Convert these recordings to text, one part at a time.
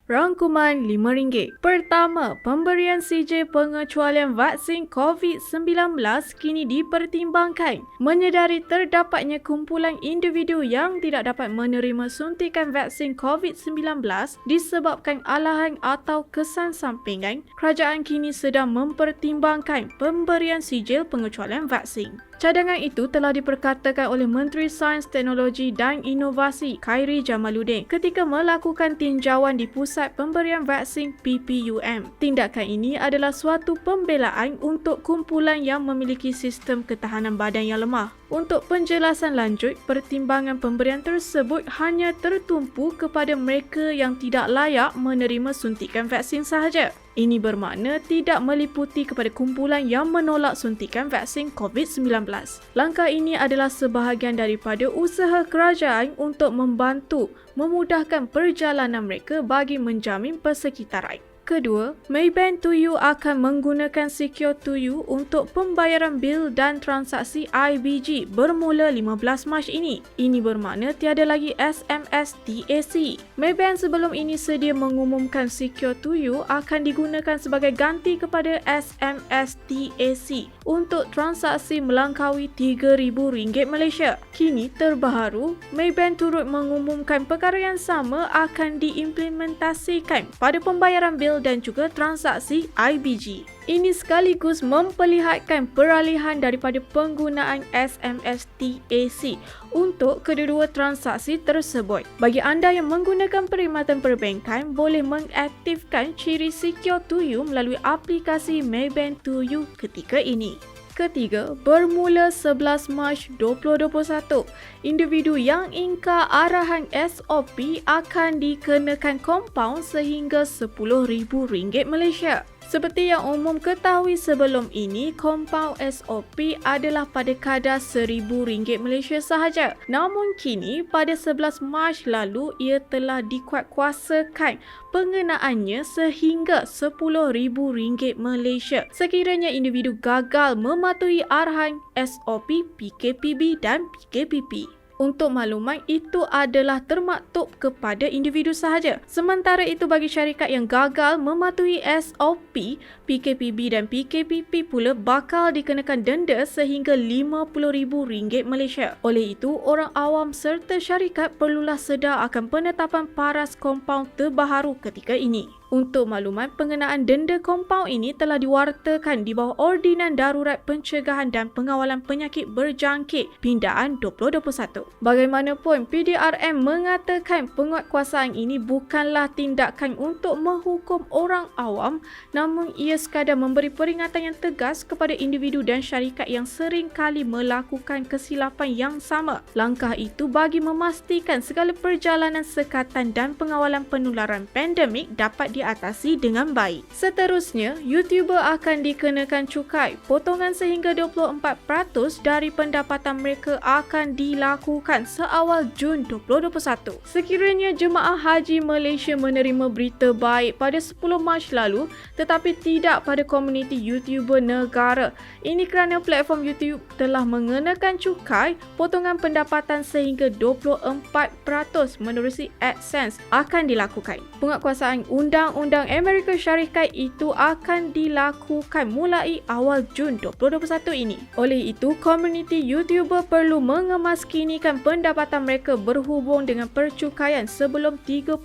Rangkuman RM5. Pertama, pemberian CJ pengecualian vaksin COVID-19 kini dipertimbangkan. Menyedari terdapatnya kumpulan individu yang tidak dapat menerima suntikan vaksin COVID-19 disebabkan alahan atau kesan sampingan, kerajaan kini sedang mempertimbangkan pemberian sijil pengecualian vaksin. Cadangan itu telah diperkatakan oleh Menteri Sains, Teknologi dan Inovasi Khairy Jamaluddin ketika melakukan tinjauan di Pusat Pemberian Vaksin PPUM. Tindakan ini adalah suatu pembelaan untuk kumpulan yang memiliki sistem ketahanan badan yang lemah. Untuk penjelasan lanjut, pertimbangan pemberian tersebut hanya tertumpu kepada mereka yang tidak layak menerima suntikan vaksin sahaja. Ini bermakna tidak meliputi kepada kumpulan yang menolak suntikan vaksin COVID-19. Langkah ini adalah sebahagian daripada usaha kerajaan untuk memudahkan perjalanan mereka bagi menjamin persekitaran. Kedua, Maybank TOYU akan menggunakan Secure TOYU untuk pembayaran bil dan transaksi IBG bermula 15 Mac ini. Ini bermakna tiada lagi SMS TAC. Maybank sebelum ini sedia mengumumkan Secure TOYU akan digunakan sebagai ganti kepada SMS TAC untuk transaksi melangkaui RM3,000 Malaysia. Kini terbaru, Maybank turut mengumumkan perkara yang sama akan diimplementasikan pada pembayaran bil dan juga transaksi IBG. Ini sekaligus memperlihatkan peralihan daripada penggunaan SMS TAC untuk kedua-dua transaksi tersebut. Bagi anda yang menggunakan perkhidmatan perbankan, boleh mengaktifkan ciri Secure TOYU melalui aplikasi Maybank TOYU ketika ini. Ketiga, bermula 11 Mac 2021, individu yang ingkar arahan SOP akan dikenakan kompaun sehingga RM10,000 Malaysia. Seperti yang umum ketahui sebelum ini, kompaun SOP adalah pada kadar RM1,000 Malaysia sahaja. Namun kini, pada 11 Mac lalu, ia telah dikuatkuasakan pengenaannya sehingga RM10,000 Malaysia sekiranya individu gagal mematuhi arahan SOP PKPB dan PKPP. Untuk maklumat, itu adalah termaktub kepada individu sahaja. Sementara itu bagi syarikat yang gagal mematuhi SOP, PKPB dan PKPP pula bakal dikenakan denda sehingga RM50,000 Malaysia. Oleh itu, orang awam serta syarikat perlulah sedar akan penetapan paras kompaun terbaharu ketika ini. Untuk maklumat, pengenaan denda kompaun ini telah diwartakan di bawah Ordinan Darurat Pencegahan dan Pengawalan Penyakit Berjangkit Pindaan 2021. Bagaimanapun, PDRM mengatakan penguatkuasaan ini bukanlah tindakan untuk menghukum orang awam, namun ia sekadar memberi peringatan yang tegas kepada individu dan syarikat yang sering kali melakukan kesilapan yang sama. Langkah itu bagi memastikan segala perjalanan sekatan dan pengawalan penularan pandemik dapat diatasi dengan baik. Seterusnya, YouTuber akan dikenakan cukai. Potongan sehingga 24% dari pendapatan mereka akan dilakukan seawal Jun 2021. Sekiranya jemaah haji Malaysia menerima berita baik pada 10 Mac lalu tetapi tidak pada komuniti YouTuber negara. Ini kerana platform YouTube telah mengenakan cukai potongan pendapatan sehingga 24% menerusi AdSense akan dilakukan. Penguatkuasaan Undang-Undang Amerika Syarikat itu akan dilakukan mulai awal Jun 2021 ini. Oleh itu, komuniti YouTuber perlu mengemaskinikan pendapatan mereka berhubung dengan percukaian sebelum 31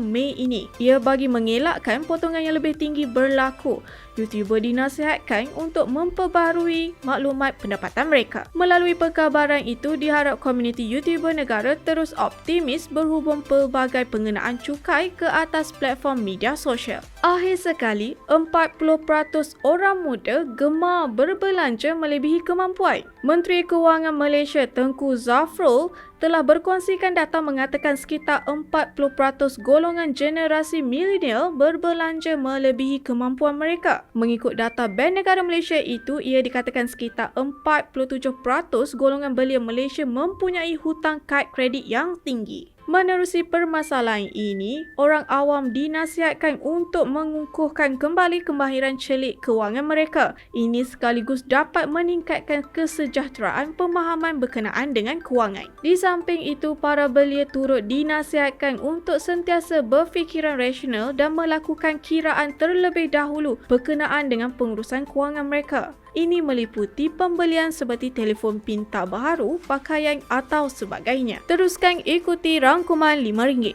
Mei ini. Ia bagi mengelakkan potongan yang lebih tinggi berlaku. YouTuber dinasihatkan untuk memperbaharui maklumat pendapatan mereka. Melalui perkabaran itu, diharap komuniti YouTuber negara terus optimis berhubung pelbagai pengenaan cukai ke atas platform media sosial. Akhir sekali, 40% orang muda gemar berbelanja melebihi kemampuan. Menteri Kewangan Malaysia Tengku Zafrul telah berkongsikan data mengatakan sekitar 40% golongan generasi milenial berbelanja melebihi kemampuan mereka. Mengikut data Bank Negara Malaysia itu, ia dikatakan sekitar 47% golongan belia Malaysia mempunyai hutang kad kredit yang tinggi. Menerusi permasalahan ini, orang awam dinasihatkan untuk mengukuhkan kembali kemahiran celik kewangan mereka. Ini sekaligus dapat meningkatkan kesejahteraan pemahaman berkenaan dengan kewangan. Di samping itu, para belia turut dinasihatkan untuk sentiasa berfikiran rasional dan melakukan kiraan terlebih dahulu berkenaan dengan pengurusan kewangan mereka. Ini meliputi pembelian seperti telefon pintar baharu, pakaian atau sebagainya. Teruskan ikuti rangkuman RM5.